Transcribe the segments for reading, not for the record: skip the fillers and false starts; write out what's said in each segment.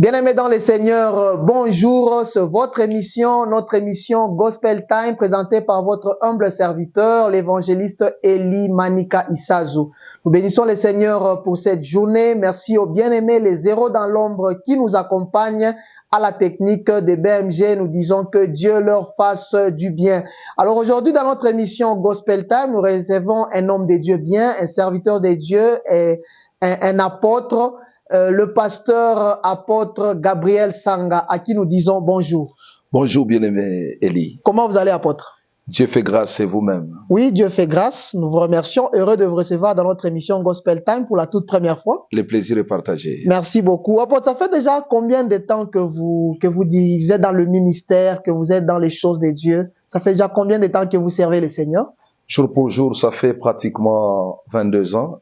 Bien-aimés dans le Seigneur, bonjour, c'est votre émission, notre émission Gospel Time présentée par votre humble serviteur, l'évangéliste Eli Manika Isazu. Nous bénissons le Seigneur pour cette journée. Merci aux bien-aimés, les héros dans l'ombre qui nous accompagnent à la technique de BMG. Nous disons que Dieu leur fasse du bien. Alors aujourd'hui, dans notre émission Gospel Time, nous recevons un homme de Dieu bien, un serviteur de Dieu et un apôtre. Le pasteur apôtre Gabriel Sanga, à qui nous disons bonjour. Bonjour bien-aimé Eli. Comment vous allez, apôtre? Dieu fait grâce et vous-même. Oui, Dieu fait grâce. Nous vous remercions. Heureux de vous recevoir dans notre émission Gospel Time pour la toute première fois. Le plaisir est partagé. Merci beaucoup. Apôtre, ça fait déjà combien de temps que vous êtes dans le ministère, que vous êtes dans les choses de Dieu? Ça fait déjà combien de temps que vous servez le Seigneur? Jour pour jour, ça fait pratiquement 22 ans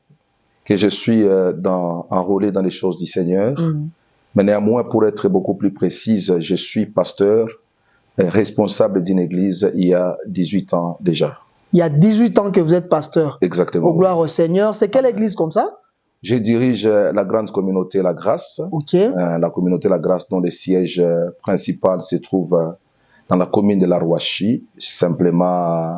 que je suis enrôlé dans les choses du Seigneur. Mais néanmoins, pour être beaucoup plus précise, je suis pasteur, responsable d'une église il y a 18 ans déjà. Il y a 18 ans que vous êtes pasteur. Exactement. Au gloire au Seigneur. C'est quelle église comme ça? Je dirige la grande communauté La Grâce. Ok. La communauté La Grâce dont le siège principal se trouve dans la commune de La Rouachi, simplement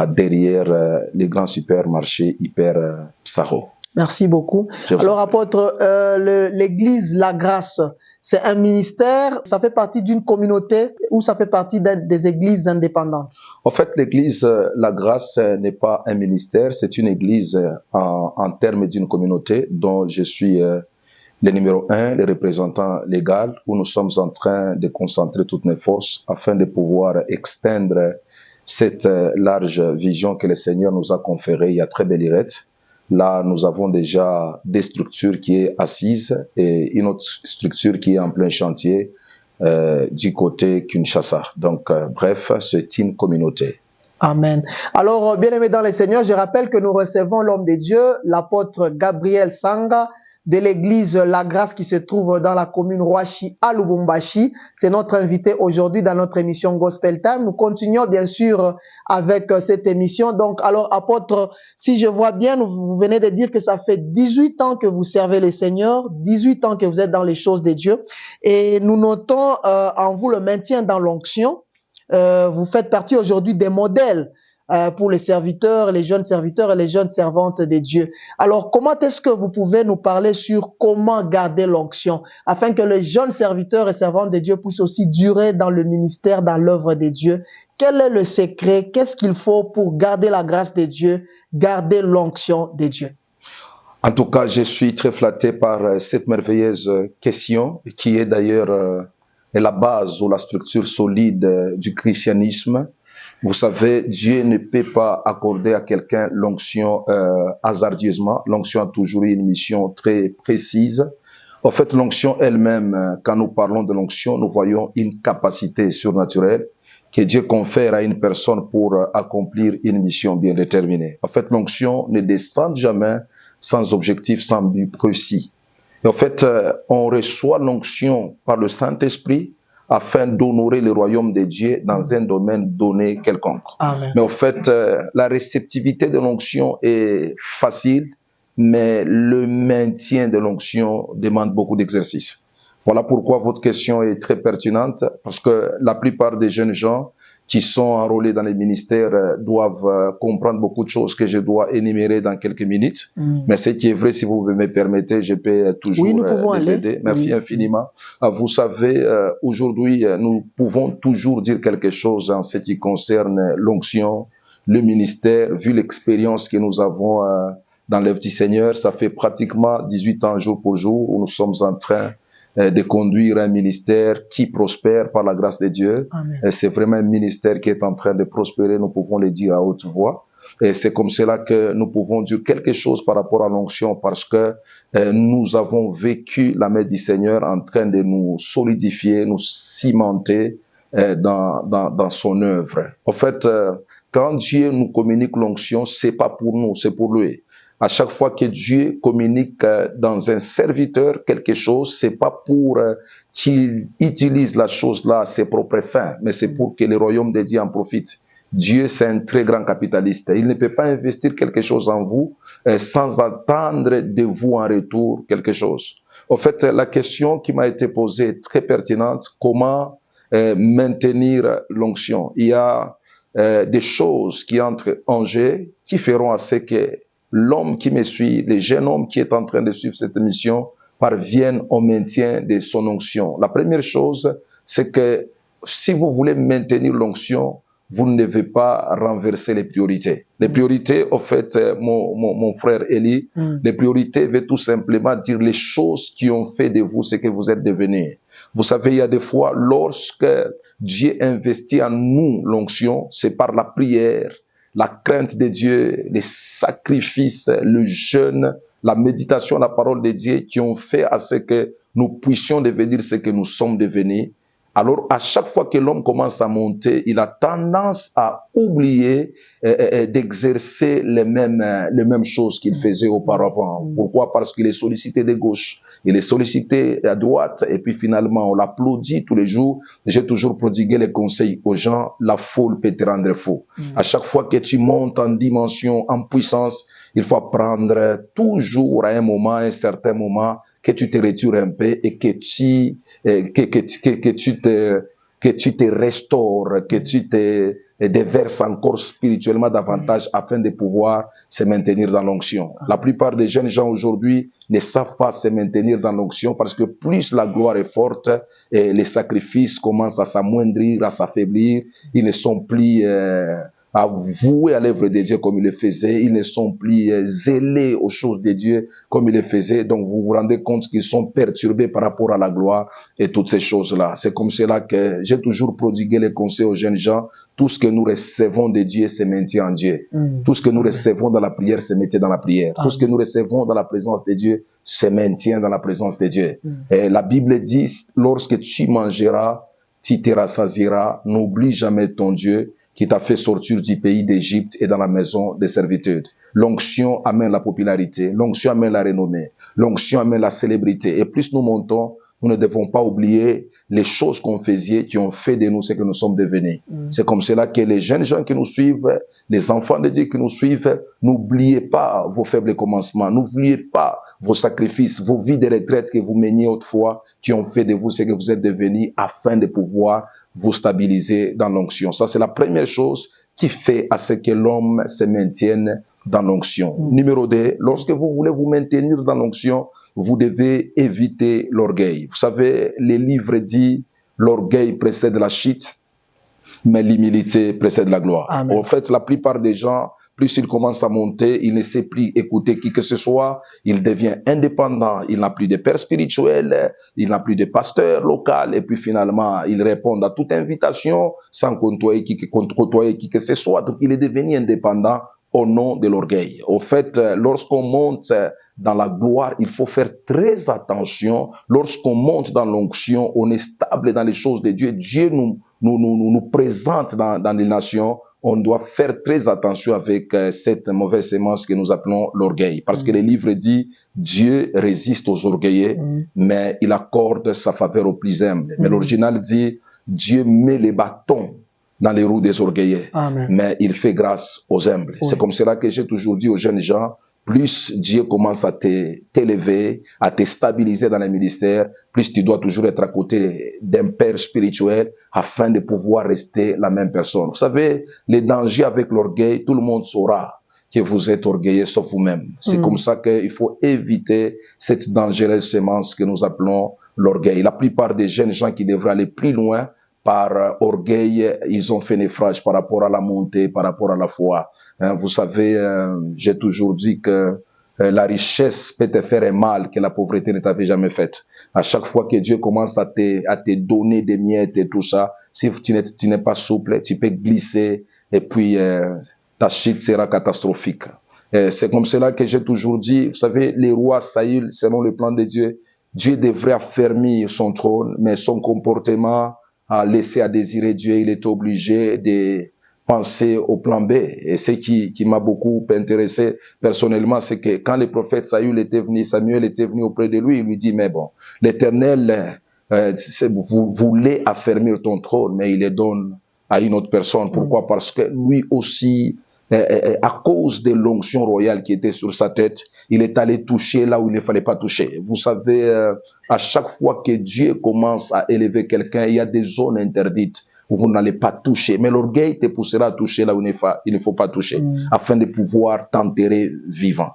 derrière les grands supermarchés Hyper Psaro. Merci beaucoup. Alors, apôtre, l'église La Grâce, c'est un ministère, ça fait partie d'une communauté ou ça fait partie des églises indépendantes? En fait, l'église La Grâce n'est pas un ministère, c'est une église en termes d'une communauté dont je suis le numéro 1, le représentant légal, où nous sommes en train de concentrer toutes nos forces afin de pouvoir extendre cette large vision que le Seigneur nous a conférée il y a très belle lurette. Là, nous avons déjà des structures qui est assise et une autre structure qui est en plein chantier du côté Kinshasa. Donc, bref, c'est une communauté. Amen. Alors, bien-aimés dans le Seigneur, je rappelle que nous recevons l'homme de Dieu, l'apôtre Gabriel Sanga, de l'église La Grâce qui se trouve dans la commune Rouachi à Lubumbashi. C'est notre invité aujourd'hui dans notre émission Gospel Time. Nous continuons bien sûr avec cette émission. Donc, alors, apôtre, si je vois bien, vous venez de dire que ça fait 18 ans que vous servez le Seigneur, 18 ans que vous êtes dans les choses de Dieu. Et nous notons en vous le maintien dans l'onction. Vous faites partie aujourd'hui des modèles pour les serviteurs, les jeunes serviteurs et les jeunes servantes de Dieu. Alors, comment est-ce que vous pouvez nous parler sur comment garder l'onction afin que les jeunes serviteurs et servantes de Dieu puissent aussi durer dans le ministère, dans l'œuvre de Dieu? Quel est le secret? Qu'est-ce qu'il faut pour garder la grâce de Dieu, garder l'onction de Dieu? En tout cas, je suis très flatté par cette merveilleuse question qui est d'ailleurs la base ou la structure solide du christianisme. Vous savez, Dieu ne peut pas accorder à quelqu'un l'onction hasardeusement. L'onction a toujours une mission très précise. En fait, l'onction elle-même, quand nous parlons de l'onction, nous voyons une capacité surnaturelle que Dieu confère à une personne pour accomplir une mission bien déterminée. En fait, l'onction ne descend jamais sans objectif, sans but précis. Et en fait, on reçoit l'onction par le Saint-Esprit afin d'honorer le royaume de Dieu dans un domaine donné quelconque. Amen. Mais en fait, la réceptivité de l'onction est facile, mais le maintien de l'onction demande beaucoup d'exercice. Voilà pourquoi votre question est très pertinente, parce que la plupart des jeunes gens qui sont enrôlés dans les ministères doivent comprendre beaucoup de choses que je dois énumérer dans quelques minutes. Mais ce qui est vrai, si vous me permettez, je peux toujours les aider. Merci infiniment. Vous savez, aujourd'hui, nous pouvons toujours dire quelque chose en ce qui concerne l'onction, le ministère, vu l'expérience que nous avons dans l'œuvre du Seigneur. Ça fait pratiquement 18 ans jour pour jour où nous sommes en train de conduire un ministère qui prospère par la grâce de Dieu. C'est vraiment un ministère qui est en train de prospérer, nous pouvons le dire à haute voix. Et c'est comme cela que nous pouvons dire quelque chose par rapport à l'onction, parce que nous avons vécu la main du Seigneur en train de nous solidifier, nous cimenter dans son œuvre. En fait, quand Dieu nous communique l'onction, c'est pas pour nous, c'est pour lui. À chaque fois que Dieu communique dans un serviteur quelque chose, c'est pas pour qu'il utilise la chose là à ses propres fins, mais c'est pour que le royaume de Dieu en profite. Dieu, c'est un très grand capitaliste. Il ne peut pas investir quelque chose en vous sans attendre de vous en retour quelque chose. En fait, la question qui m'a été posée est très pertinente. Comment maintenir l'onction? Il y a des choses qui entrent en jeu, qui feront à ce que l'homme qui me suit, le jeune homme qui est en train de suivre cette émission, parvienne au maintien de son onction. La première chose, c'est que si vous voulez maintenir l'onction, vous ne devez pas renverser les priorités. Les priorités, au fait, mon frère Eli, les priorités veulent tout simplement dire les choses qui ont fait de vous ce que vous êtes devenu. Vous savez, il y a des fois, lorsque Dieu investit en nous l'onction, c'est par la prière, la crainte de Dieu, les sacrifices, le jeûne, la méditation, la parole de Dieu qui ont fait à ce que nous puissions devenir ce que nous sommes devenus. Alors, à chaque fois que l'homme commence à monter, il a tendance à oublier d'exercer les mêmes choses qu'il faisait auparavant. Pourquoi? Parce qu'il est sollicité de gauche, il est sollicité à droite, et puis finalement, on l'applaudit tous les jours. J'ai toujours prodigué les conseils aux gens, la foule peut te rendre fou. À chaque fois que tu montes en dimension, en puissance, il faut apprendre toujours à un certain moment, que tu te retires un peu et que tu te restaures, que tu te déverses encore spirituellement davantage afin de pouvoir se maintenir dans l'onction. La plupart des jeunes gens aujourd'hui ne savent pas se maintenir dans l'onction parce que plus la gloire est forte, et les sacrifices commencent à s'amoindrir, à s'affaiblir, ils ne sont plus à vouer à l'œuvre de Dieu comme il le faisait, ils ne sont plus zélés aux choses de Dieu comme il le faisait, donc vous vous rendez compte qu'ils sont perturbés par rapport à la gloire et toutes ces choses-là. C'est comme cela que j'ai toujours prodigué les conseils aux jeunes gens, tout ce que nous recevons de Dieu se maintient en Dieu, tout ce que nous recevons dans la prière se maintient dans la prière, tout ce que nous recevons dans la présence de Dieu se maintient dans la présence de Dieu. Et la Bible dit, lorsque tu mangeras, tu te rassasieras, n'oublie jamais ton Dieu, qui t'a fait sortir du pays d'Égypte et dans la maison de servitude. L'onction amène la popularité, l'onction amène la renommée, l'onction amène la célébrité. Et plus nous montons, nous ne devons pas oublier les choses qu'on faisait, qui ont fait de nous ce que nous sommes devenus. C'est comme cela que les jeunes gens qui nous suivent, les enfants de Dieu qui nous suivent, n'oubliez pas vos faibles commencements, n'oubliez pas vos sacrifices, vos vies de retraite que vous meniez autrefois, qui ont fait de vous ce que vous êtes devenus, afin de pouvoir vous stabiliser dans l'onction. Ça, c'est la première chose qui fait à ce que l'homme se maintienne dans l'onction. Numéro 2, lorsque vous voulez vous maintenir dans l'onction, vous devez éviter l'orgueil. Vous savez, les livres disent, l'orgueil précède la chute, mais l'humilité précède la gloire. Amen. En fait, la plupart des gens, plus il commence à monter, il ne sait plus écouter qui que ce soit, il devient indépendant, il n'a plus de père spirituel, il n'a plus de pasteur local, et puis finalement, il répond à toute invitation sans côtoyer qui que ce soit. Donc, il est devenu indépendant au nom de l'orgueil. Au fait, lorsqu'on monte dans la gloire, il faut faire très attention. Lorsqu'on monte dans l'onction, on est stable dans les choses de Dieu. Dieu nous présente dans les nations. On doit faire très attention avec cette mauvaise sémence que nous appelons l'orgueil. Parce que le livre dit, Dieu résiste aux orgueilleux, mais il accorde sa faveur aux plus humbles. Mais l'original dit, Dieu met les bâtons dans les roues des orgueilleux, mais il fait grâce aux humbles. C'est comme cela que j'ai toujours dit aux jeunes gens, plus Dieu commence à t'élever, à te stabiliser dans le ministère, plus tu dois toujours être à côté d'un père spirituel afin de pouvoir rester la même personne. Vous savez, les dangers avec l'orgueil, tout le monde saura que vous êtes orgueilleux sauf vous-même. C'est comme ça qu'il faut éviter cette dangereuse sémence que nous appelons l'orgueil. La plupart des jeunes gens qui devraient aller plus loin, par orgueil, ils ont fait naufrage par rapport à la montée, par rapport à la foi. Vous savez, j'ai toujours dit que la richesse peut te faire un mal que la pauvreté ne t'avait jamais fait. À chaque fois que Dieu commence à te donner des miettes et tout ça, si tu n'es pas souple, tu peux glisser et puis ta chute sera catastrophique. C'est comme cela que j'ai toujours dit, vous savez, les rois Saül, selon le plan de Dieu, Dieu devrait affermir son trône, mais son comportement a laissé à désirer Dieu. Il est obligé de penser au plan B. Et ce qui m'a beaucoup intéressé personnellement, c'est que quand le prophète Samuel était venu auprès de lui, il lui dit, mais bon, l'Éternel voulait affermir ton trône, mais il le donne à une autre personne. Pourquoi? Parce que lui aussi, à cause de l'onction royale qui était sur sa tête, il est allé toucher là où il ne fallait pas toucher. Vous savez, à chaque fois que Dieu commence à élever quelqu'un, il y a des zones interdites où vous n'allez pas toucher. Mais l'orgueil te poussera à toucher là où il ne faut pas toucher, afin de pouvoir t'enterrer vivant.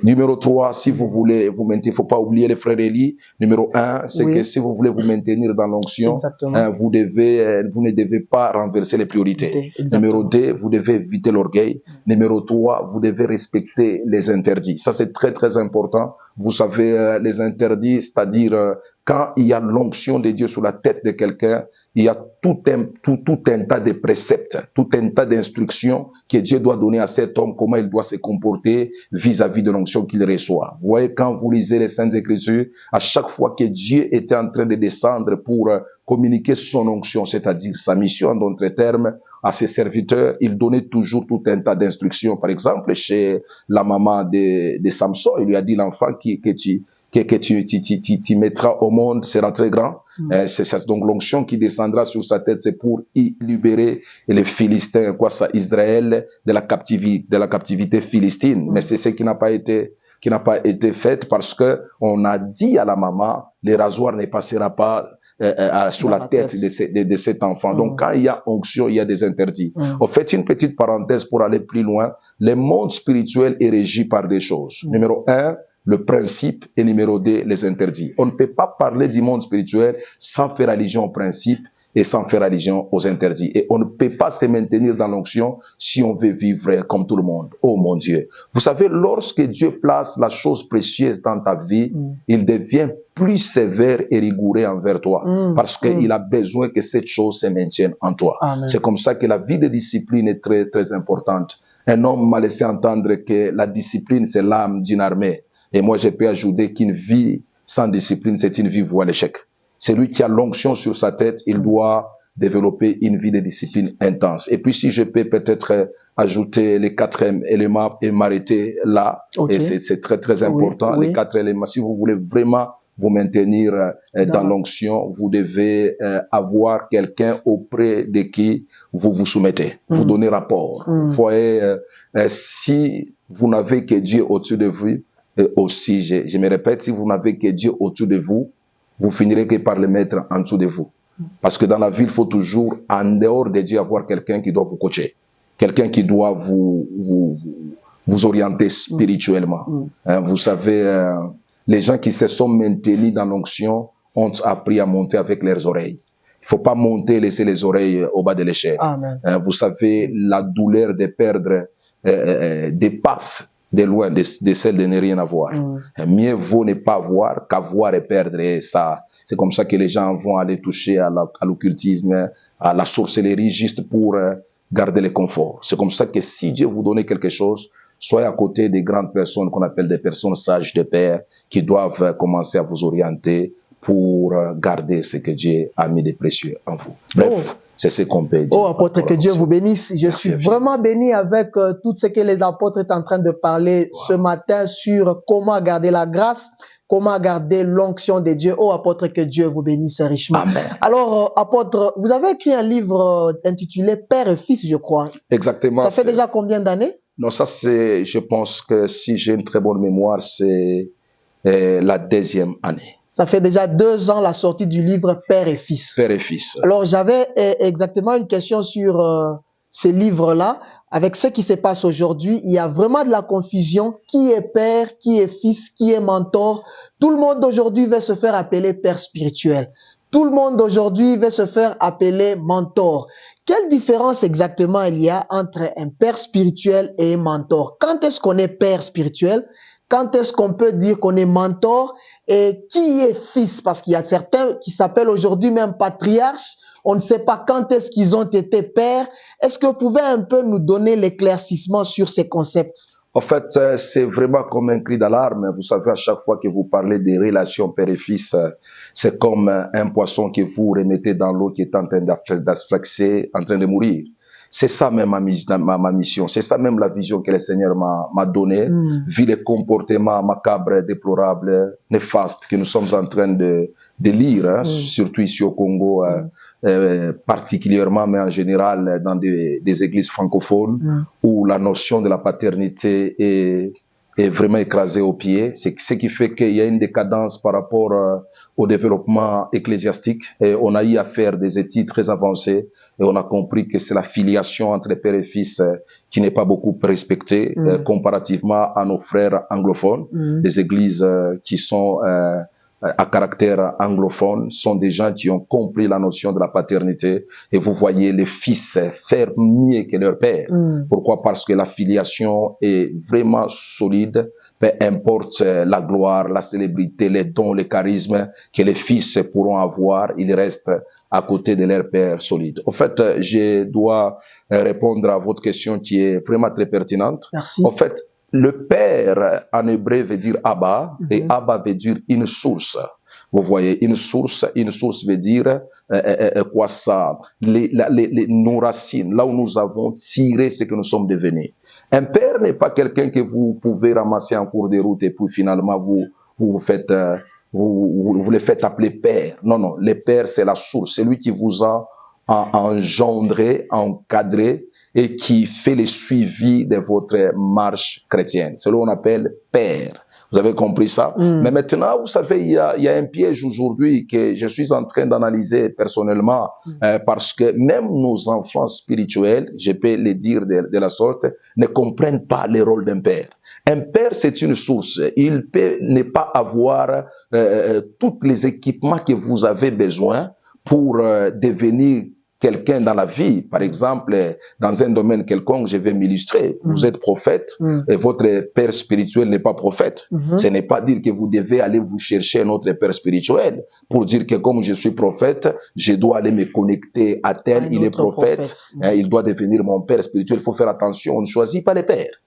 Numéro 3, si vous voulez vous maintenir, il ne faut pas oublier les frères Élie. Numéro 1, c'est que si vous voulez vous maintenir dans l'onction, vous ne devez pas renverser les priorités. Numéro 2, vous devez éviter l'orgueil. Numéro 3, vous devez respecter les interdits. Ça, c'est très, très important. Vous savez, les interdits, c'est-à-dire quand il y a l'onction de Dieu sur la tête de quelqu'un, il y a tout un tas de préceptes, tout un tas d'instructions que Dieu doit donner à cet homme, comment il doit se comporter vis-à-vis de l'onction qu'il reçoit. Vous voyez, quand vous lisez les Saintes Écritures, à chaque fois que Dieu était en train de descendre pour communiquer son onction, c'est-à-dire sa mission, en d'autres termes, à ses serviteurs, il donnait toujours tout un tas d'instructions. Par exemple, chez la maman de Samson, il lui a dit, l'enfant que tu mettras au monde sera très grand. C'est donc l'onction qui descendra sur sa tête, c'est pour y libérer les Philistins, quoi ça, Israël de la captivité philistine. Mais c'est ce qui n'a pas été fait parce que on a dit à la maman, le rasoir ne passera pas sur la tête de cet enfant. Donc, quand il y a onction, il y a des interdits. On fait une petite parenthèse pour aller plus loin. Le monde spirituel est régi par des choses. Numéro 1, le principe, et numéro 2, les interdits. On ne peut pas parler du monde spirituel sans faire allusion au principe et sans faire allusion aux interdits. Et on ne peut pas se maintenir dans l'onction si on veut vivre comme tout le monde. Oh mon Dieu. Vous savez, lorsque Dieu place la chose précieuse dans ta vie, il devient plus sévère et rigoureux envers toi. Parce qu'il a besoin que cette chose se maintienne en toi. C'est comme ça que la vie de discipline est très, très importante. Un homme m'a laissé entendre que la discipline, c'est l'âme d'une armée. Et moi, je peux ajouter qu'une vie sans discipline, c'est une vie vouée à l'échec. Celui qui a l'onction sur sa tête, il doit développer une vie de discipline intense. Et puis, si je peux peut-être ajouter les 4 éléments et m'arrêter là, et c'est très, très important, les 4 éléments. Si vous voulez vraiment vous maintenir dans l'onction, vous devez avoir quelqu'un auprès de qui vous vous soumettez. Vous donnez rapport. Vous voyez, si vous n'avez que Dieu au-dessus de vous, aussi, je me répète, si vous n'avez que Dieu au-dessus de vous, vous finirez que par le mettre en dessous de vous. Parce que dans la vie, il faut toujours, en dehors de Dieu, avoir quelqu'un qui doit vous coacher. Quelqu'un qui doit vous orienter spirituellement. Vous savez, les gens qui se sont maintenus dans l'onction ont appris à monter avec leurs oreilles. Il ne faut pas monter, laisser les oreilles au bas de l'échelle. Vous savez, la douleur de perdre dépasse de loin de celle de ne rien avoir. Mieux vaut ne pas voir qu'avoir et perdre. Et ça, c'est comme ça que les gens vont aller toucher à l'occultisme, à la sorcellerie, juste pour garder le confort. C'est comme ça que si Dieu vous donne quelque chose, soyez à côté des grandes personnes qu'on appelle des personnes sages de père, qui doivent commencer à vous orienter pour garder ce que Dieu a mis de précieux en vous. Bref, c'est ce qu'on peut dire. Oh, apôtre, que Dieu vous bénisse. Je suis vraiment béni avec tout ce que les apôtres sont en train de parler ce matin sur comment garder la grâce, comment garder l'onction de Dieu. Oh, apôtre, que Dieu vous bénisse richement. Amen. Alors, apôtre, vous avez écrit un livre intitulé Père et Fils, je crois. Exactement. Ça fait déjà combien d'années? Non, ça c'est, je pense que si j'ai une très bonne mémoire, c'est la 2e année. Ça fait déjà 2 ans la sortie du livre Père et Fils. Père et Fils. Alors, j'avais exactement une question sur ces livres-là. Avec ce qui se passe aujourd'hui, il y a vraiment de la confusion. Qui est père, qui est fils, qui est mentor? Tout le monde aujourd'hui veut se faire appeler père spirituel. Tout le monde aujourd'hui veut se faire appeler mentor. Quelle différence exactement il y a entre un père spirituel et un mentor? Quand est-ce qu'on est père spirituel? Quand est-ce qu'on peut dire qu'on est mentor? Et qui est fils? Parce qu'il y a certains qui s'appellent aujourd'hui même patriarches. On ne sait pas quand est-ce qu'ils ont été pères. Est-ce que vous pouvez un peu nous donner l'éclaircissement sur ces concepts? En fait, c'est vraiment comme un cri d'alarme. Vous savez, à chaque fois que vous parlez des relations père et fils, c'est comme un poisson que vous remettez dans l'eau qui est en train d'asphyxier, en train de mourir. C'est ça même ma mission. C'est ça même la vision que le Seigneur m'a donnée, vu les comportements macabres, déplorables, néfastes que nous sommes en train de lire, surtout ici au Congo. particulièrement, mais en général dans des églises francophones, où la notion de la paternité est vraiment écrasée au pied. C'est ce qui fait qu'il y a une décadence par rapport au développement ecclésiastique. Et on a eu à faire des études très avancées et on a compris que c'est la filiation entre père et fils qui n'est pas beaucoup respectée comparativement à nos frères anglophones. Les églises qui sont à caractère anglophone sont des gens qui ont compris la notion de la paternité et vous voyez les fils faire mieux que leur père. Pourquoi? Parce que la filiation est vraiment solide, peu importe la gloire, la célébrité, les dons, les charismes que les fils pourront avoir, ils restent à côté de leur père solide. En fait, je dois répondre à votre question qui est vraiment très pertinente. Merci. En fait, le père en hébreu veut dire Abba et Abba veut dire une source. Vous voyez, une source veut dire quoi ça? Nos racines, là où nous avons tiré ce que nous sommes devenus. Un père n'est pas quelqu'un que vous pouvez ramasser en cours de route et puis finalement vous le faites appeler père. Non, non, le père c'est la source, c'est lui qui vous a engendré, encadré et qui fait le suivi de votre marche chrétienne. C'est ce qu'on appelle père. Vous avez compris ça? Mais maintenant, vous savez, il y a un piège aujourd'hui que je suis en train d'analyser personnellement parce que même nos enfants spirituels, je peux le dire de la sorte, ne comprennent pas le rôle d'un père. Un père, c'est une source. Il peut ne pas avoir tous les équipements que vous avez besoin pour devenir quelqu'un dans la vie. Par exemple, dans un domaine quelconque, je vais m'illustrer. Vous êtes prophète et votre père spirituel n'est pas prophète. Ce n'est pas dire que vous devez aller vous chercher un autre père spirituel pour dire que comme je suis prophète, je dois aller me connecter à tel, il est prophète, il doit devenir mon père spirituel. Il faut faire attention, on ne choisit pas les pères.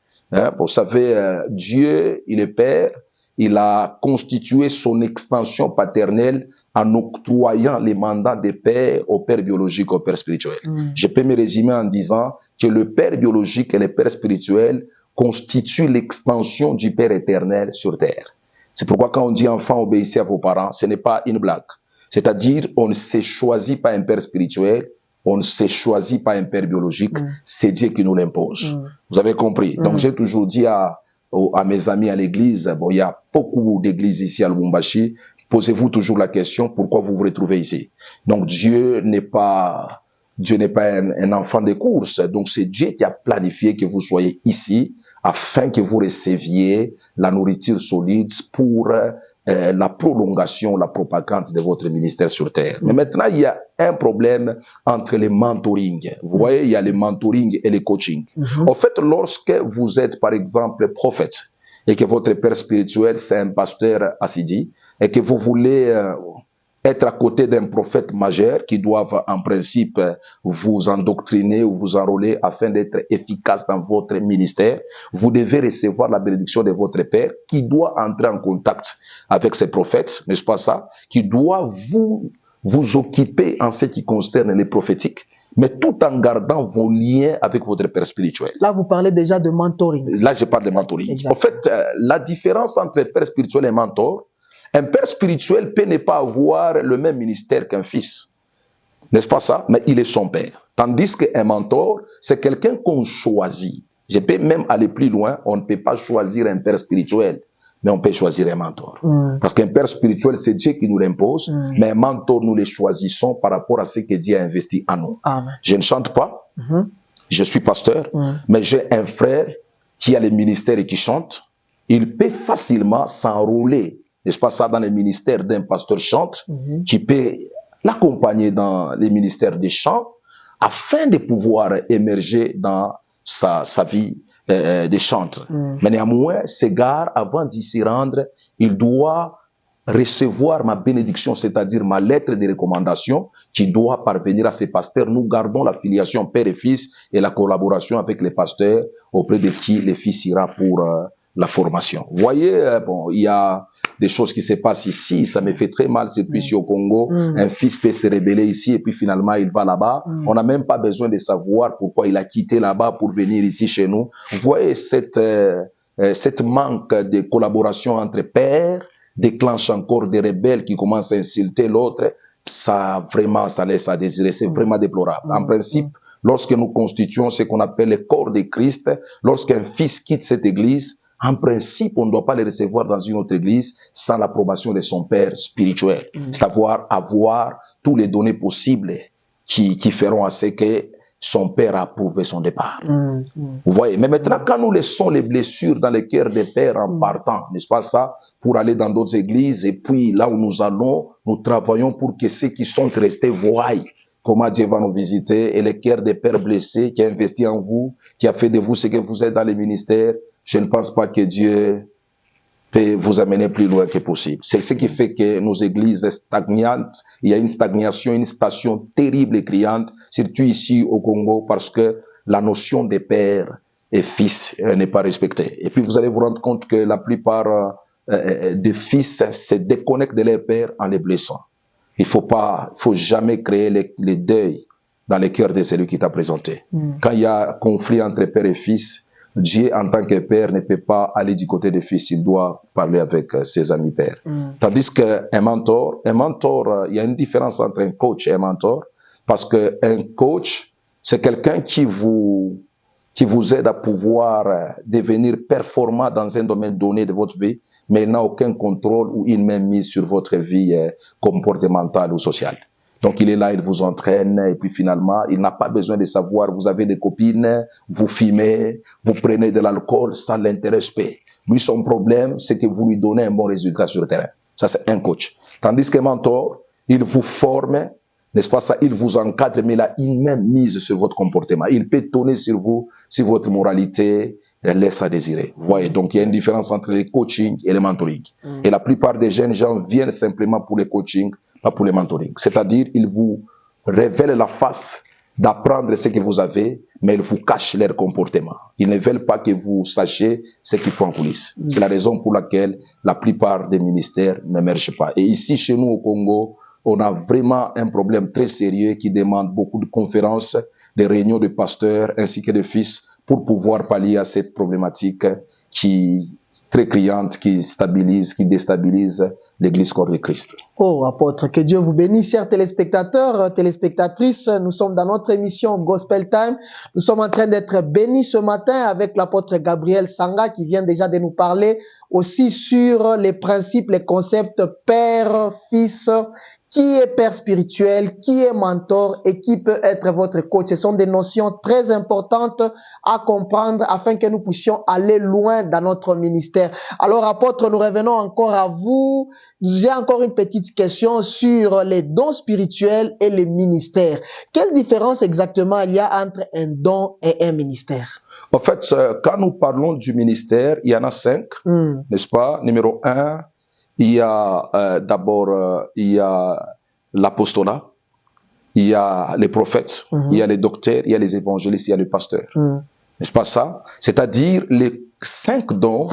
Vous savez, Dieu, il est père. Il a constitué son extension paternelle en octroyant les mandats de père au père biologique, au père spirituel. Je peux me résumer en disant que le père biologique et le père spirituel constituent l'extension du père éternel sur terre. C'est pourquoi quand on dit enfant, obéissez à vos parents, ce n'est pas une blague. C'est-à-dire, on ne se choisit pas un père spirituel, on ne se choisit pas un père biologique, c'est Dieu qui nous l'impose. Vous avez compris? Donc j'ai toujours dit à mes amis à l'église, bon, il y a beaucoup d'églises ici à Lubumbashi, posez-vous toujours la question, pourquoi vous vous retrouvez ici? Donc Dieu n'est pas un enfant de course, donc c'est Dieu qui a planifié que vous soyez ici, afin que vous receviez la nourriture solide pour la prolongation, la propagande de votre ministère sur terre. Mais maintenant, il y a un problème entre les mentoring. Vous voyez, il y a le mentoring et le coaching. En fait, lorsque vous êtes, par exemple, prophète, et que votre père spirituel, c'est un pasteur assidus, et que vous voulez être à côté d'un prophète majeur qui doit en principe vous endoctriner ou vous enrôler afin d'être efficace dans votre ministère, vous devez recevoir la bénédiction de votre père qui doit entrer en contact avec ces prophètes, n'est-ce pas ça, qui doit vous occuper en ce qui concerne les prophétiques, mais tout en gardant vos liens avec votre père spirituel. Là, vous parlez déjà de mentoring. Là, je parle de mentoring. Exactement. En fait, la différence entre père spirituel et mentor, un père spirituel peut ne pas avoir le même ministère qu'un fils. N'est-ce pas ça? Mais il est son père. Tandis qu'un mentor, c'est quelqu'un qu'on choisit. Je peux même aller plus loin. On ne peut pas choisir un père spirituel, mais on peut choisir un mentor. Parce qu'un père spirituel, c'est Dieu qui nous l'impose, mais un mentor, nous les choisissons par rapport à ce que Dieu a investi en nous. Amen. Je ne chante pas, je suis pasteur, mais j'ai un frère qui a le ministère et qui chante. Il peut facilement s'enrôler, n'est-ce pas ça, dans le ministère d'un pasteur chante, qui peut l'accompagner dans les ministères des chants, afin de pouvoir émerger dans sa vie des chantres. Mais néanmoins, ce gars, avant d'y s'y rendre, il doit recevoir ma bénédiction, c'est-à-dire ma lettre de recommandation qui doit parvenir à ces pasteurs. Nous gardons la filiation père et fils et la collaboration avec les pasteurs auprès de qui le fils ira pour la formation. Vous voyez, bon, il y a des choses qui se passent ici, ça me fait très mal, c'est puis ici au Congo, un fils peut se rébeller ici et puis finalement il va là-bas. On n'a même pas besoin de savoir pourquoi il a quitté là-bas pour venir ici chez nous. Vous voyez, cette manque de collaboration entre pères déclenche encore des rebelles qui commencent à insulter l'autre, ça vraiment, ça laisse à désirer. C'est vraiment déplorable. En principe, lorsque nous constituons ce qu'on appelle le corps de Christ, lorsqu'un fils quitte cette église, en principe, on ne doit pas le recevoir dans une autre église sans l'approbation de son père spirituel. C'est-à-dire avoir tous les données possibles qui feront à ce que son père a approuvé son départ. Vous voyez. Mais maintenant, quand nous laissons les blessures dans le cœur des pères en partant, n'est-ce pas ça, pour aller dans d'autres églises, et puis là où nous allons, nous travaillons pour que ceux qui sont restés voient comment Dieu va nous visiter, et le cœur des pères blessés qui a investi en vous, qui a fait de vous ce que vous êtes dans les ministères, je ne pense pas que Dieu peut vous amener plus loin que possible. C'est ce qui fait que nos églises stagnantes, il y a une stagnation, une station terrible et criante, surtout ici au Congo, parce que la notion de père et fils n'est pas respectée. Et puis vous allez vous rendre compte que la plupart des fils se déconnectent de leur père en les blessant. Il faut jamais créer les deuils dans le cœur de celui qui t'a présenté. Quand il y a conflit entre père et fils, Dieu, en tant que père, ne peut pas aller du côté des fils. Il doit parler avec ses amis pères. Tandis qu'un mentor, il y a une différence entre un coach et un mentor. Parce qu'un coach, c'est quelqu'un qui vous aide à pouvoir devenir performant dans un domaine donné de votre vie, mais il n'a aucun contrôle ou une main mise sur votre vie comportementale ou sociale. Donc il est là, il vous entraîne, et puis finalement, il n'a pas besoin de savoir, vous avez des copines, vous fumez, vous prenez de l'alcool, ça ne l'intéresse pas. Lui, son problème, c'est que vous lui donnez un bon résultat sur le terrain. Ça, c'est un coach. Tandis qu'un mentor, il vous forme, n'est-ce pas ça, il vous encadre, mais il a une main mise sur votre comportement. Il peut tourner sur vous, si votre moralité laisse à désirer. Vous voyez, donc il y a une différence entre le coaching et le mentoring. Et la plupart des jeunes gens viennent simplement pour le coaching, pas pour le mentoring. C'est-à-dire, ils vous révèlent la face d'apprendre ce que vous avez, mais ils vous cachent leur comportement. Ils ne veulent pas que vous sachiez ce qu'ils font en coulisses. C'est la raison pour laquelle la plupart des ministères n'émergent pas. Et ici, chez nous au Congo, on a vraiment un problème très sérieux qui demande beaucoup de conférences, des réunions de pasteurs ainsi que de fils pour pouvoir pallier à cette problématique qui très criante, qui stabilise, qui déstabilise l'Église corps de Christ. Oh, apôtre, que Dieu vous bénisse, chers téléspectateurs, téléspectatrices. Nous sommes dans notre émission Gospel Time. Nous sommes en train d'être bénis ce matin avec l'apôtre Gabriel Sanga qui vient déjà de nous parler aussi sur les principes, les concepts père, fils. Qui est père spirituel, qui est mentor et qui peut être votre coach. Ce sont des notions très importantes à comprendre afin que nous puissions aller loin dans notre ministère. Alors, apôtre, nous revenons encore à vous. J'ai encore une petite question sur les dons spirituels et les ministères. Quelle différence exactement il y a entre un don et un ministère? En fait, quand nous parlons du ministère, il y en a 5, n'est-ce pas? Numéro 1, il y a d'abord il y a l'apostolat, il y a les prophètes, il y a les docteurs, il y a les évangélistes, il y a les pasteurs. N'est-ce pas ça? C'est-à-dire les 5 dons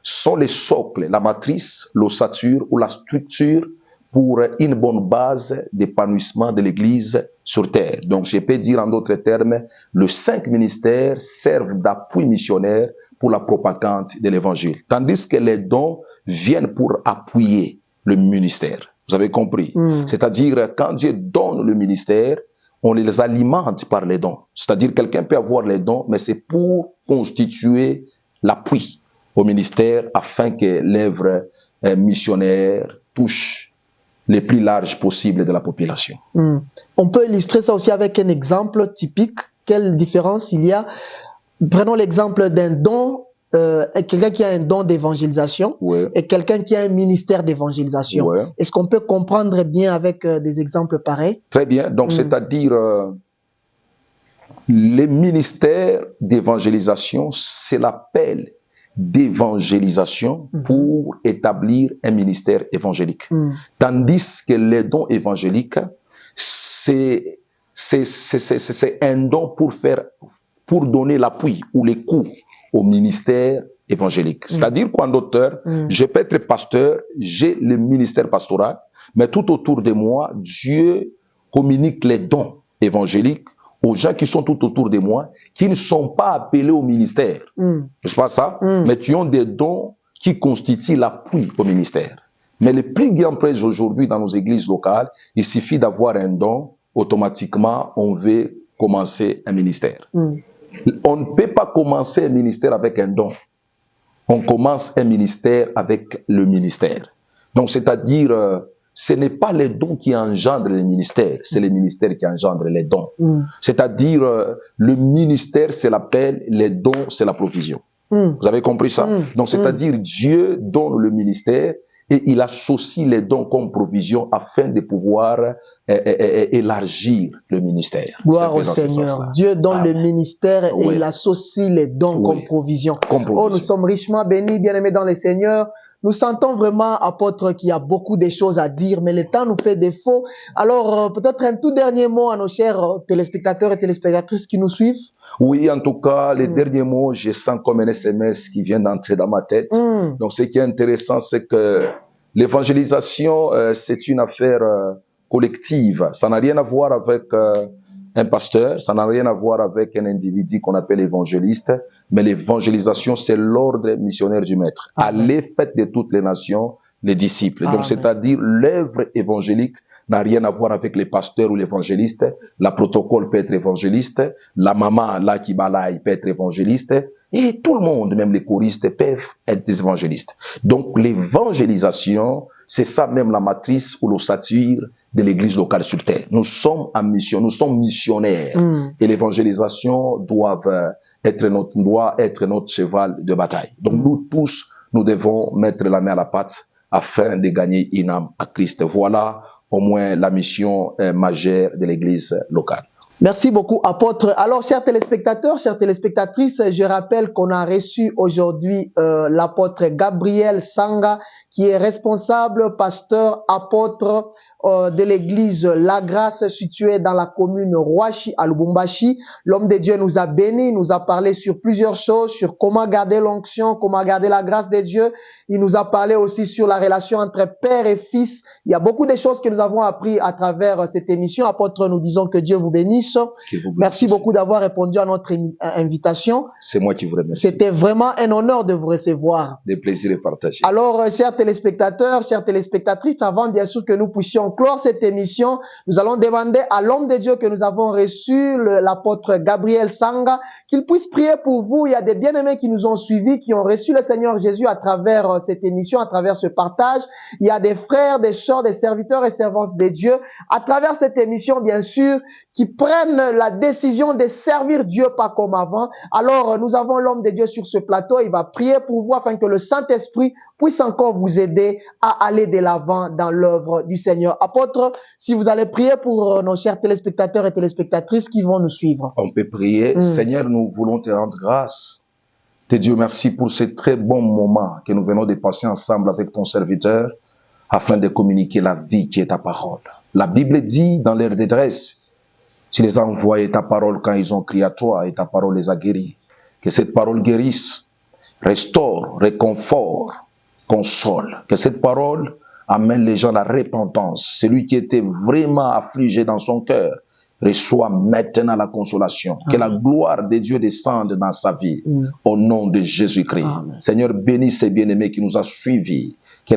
sont les socles, la matrice, l'ossature ou la structure pour une bonne base d'épanouissement de l'Église sur terre. Donc je peux dire en d'autres termes, les 5 ministères servent d'appui missionnaire pour la propagande de l'évangile. Tandis que les dons viennent pour appuyer le ministère. Vous avez compris? C'est-à-dire, quand Dieu donne le ministère, on les alimente par les dons. C'est-à-dire, quelqu'un peut avoir les dons, mais c'est pour constituer l'appui au ministère afin que l'œuvre missionnaire touche les plus larges possibles de la population. On peut illustrer ça aussi avec un exemple typique. Quelle différence il y a? Prenons l'exemple d'un don, quelqu'un qui a un don d'évangélisation et quelqu'un qui a un ministère d'évangélisation. Est-ce qu'on peut comprendre bien avec des exemples pareils? Très bien. Donc, c'est-à-dire, les ministères d'évangélisation, c'est l'appel d'évangélisation pour établir un ministère évangélique. Tandis que les dons évangéliques, c'est un don pour donner l'appui ou les coups au ministère évangélique. C'est-à-dire qu'en d'auteur, je peux être pasteur, j'ai le ministère pastoral, mais tout autour de moi, Dieu communique les dons évangéliques aux gens qui sont tout autour de moi, qui ne sont pas appelés au ministère. N'est-ce pas ça? Mais qui ont des dons qui constituent l'appui au ministère. Mais le plus grand prêche aujourd'hui dans nos églises locales, il suffit d'avoir un don, automatiquement, on veut commencer un ministère. On ne peut pas commencer un ministère avec un don. On commence un ministère avec le ministère. Donc, c'est-à-dire, ce n'est pas les dons qui engendrent le ministère, c'est le ministère qui engendre les dons. C'est-à-dire, le ministère, c'est l'appel, les dons, c'est la provision. Vous avez compris ça? Donc, c'est-à-dire, Dieu donne le ministère et il associe les dons comme provision afin de pouvoir élargir le ministère. Gloire au Seigneur. Dieu donne le ministère et il associe les dons comme provision. Oh, nous sommes richement bénis, bien-aimés dans le Seigneur. Nous sentons vraiment, apôtre, qu'il y a beaucoup de choses à dire, mais le temps nous fait défaut. Alors, peut-être un tout dernier mot à nos chers téléspectateurs et téléspectatrices qui nous suivent. Oui, en tout cas, les derniers mots, je sens comme un SMS qui vient d'entrer dans ma tête. Donc, ce qui est intéressant, c'est que l'évangélisation, c'est une affaire collective. Ça n'a rien à voir avec un pasteur, ça n'a rien à voir avec un individu qu'on appelle évangéliste, mais l'évangélisation, c'est l'ordre missionnaire du Maître. Allez, faites de toutes les nations les disciples. Donc, c'est-à-dire l'œuvre évangélique n'a rien à voir avec les pasteurs ou l'évangéliste. La protocole peut être évangéliste, la maman, là qui balaye, peut être évangéliste, et tout le monde, même les choristes, peuvent être des évangélistes. Donc, l'évangélisation, c'est ça même la matrice ou l'ossature de l'église locale sur terre. Nous sommes en mission, nous sommes missionnaires. Et l'évangélisation doit être notre cheval de bataille. Donc, nous tous, nous devons mettre la main à la pâte afin de gagner une âme à Christ. Voilà au moins la mission majeure de l'église locale. Merci beaucoup, apôtre. Alors, chers téléspectateurs, chères téléspectatrices, je rappelle qu'on a reçu aujourd'hui l'apôtre Gabriel Sanga, qui est responsable, pasteur, apôtre de l'église La Grâce située dans la commune Rouachi à Lubumbashi. L'homme de Dieu nous a bénis, nous a parlé sur plusieurs choses, sur comment garder l'onction, comment garder la grâce de Dieu. Il nous a parlé aussi sur la relation entre père et fils. Il y a beaucoup de choses que nous avons appris à travers cette émission. Apôtre, nous disons que Dieu vous bénisse. Merci beaucoup d'avoir répondu à notre invitation. C'est moi qui vous remercie. C'était vraiment un honneur de vous recevoir. Des plaisirs partagés. Alors, chers téléspectateurs, chères téléspectatrices, avant bien sûr que nous puissions clore cette émission, nous allons demander à l'homme de Dieu que nous avons reçu, l'apôtre Gabriel Sanga, qu'il puisse prier pour vous. Il y a des bien-aimés qui nous ont suivis, qui ont reçu le Seigneur Jésus à travers cette émission, à travers ce partage. Il y a des frères, des sœurs, des serviteurs et servantes de Dieu, à travers cette émission, bien sûr, qui prennent la décision de servir Dieu pas comme avant. Alors, nous avons l'homme de Dieu sur ce plateau. Il va prier pour vous afin que le Saint-Esprit puisse encore vous aider à aller de l'avant dans l'œuvre du Seigneur. Apôtre, si vous allez prier pour nos chers téléspectateurs et téléspectatrices qui vont nous suivre. On peut prier. Seigneur, nous voulons te rendre grâce. Te Dieu merci pour ces très bons moments que nous venons de passer ensemble avec ton serviteur afin de communiquer la vie qui est ta parole. La Bible dit dans leur détresse, tu les as envoyés ta parole quand ils ont crié à toi et ta parole les a guéris. Que cette parole guérisse, restaure, réconfort, console. Que cette parole amène les gens à la repentance. Celui qui était vraiment affligé dans son cœur reçoit maintenant la consolation. Que la gloire de Dieu descende dans sa vie. Au nom de Jésus-Christ. Seigneur, bénis ces bien-aimés qui nous a suivis. Que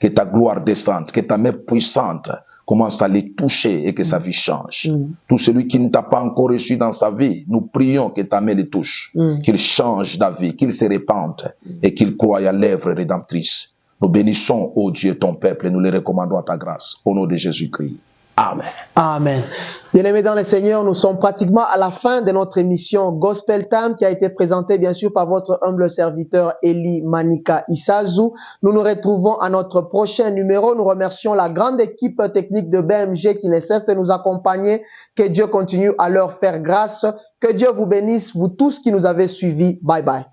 ta gloire descende. Que ta main puissante commence à les toucher et que sa vie change. Tout celui qui ne t'a pas encore reçu dans sa vie, nous prions que ta main les touche, qu'il change d'avis, qu'il se répande et qu'il croie à l'œuvre rédemptrice. Nous bénissons, ô Dieu, ton peuple et nous les recommandons à ta grâce. Au nom de Jésus-Christ. Amen. Amen. Bien-aimés dans le Seigneur, nous sommes pratiquement à la fin de notre émission Gospel Time qui a été présentée bien sûr par votre humble serviteur Eli Manika Isazu. Nous nous retrouvons à notre prochain numéro. Nous remercions la grande équipe technique de BMG qui ne cesse de nous accompagner. Que Dieu continue à leur faire grâce. Que Dieu vous bénisse, vous tous qui nous avez suivis. Bye bye.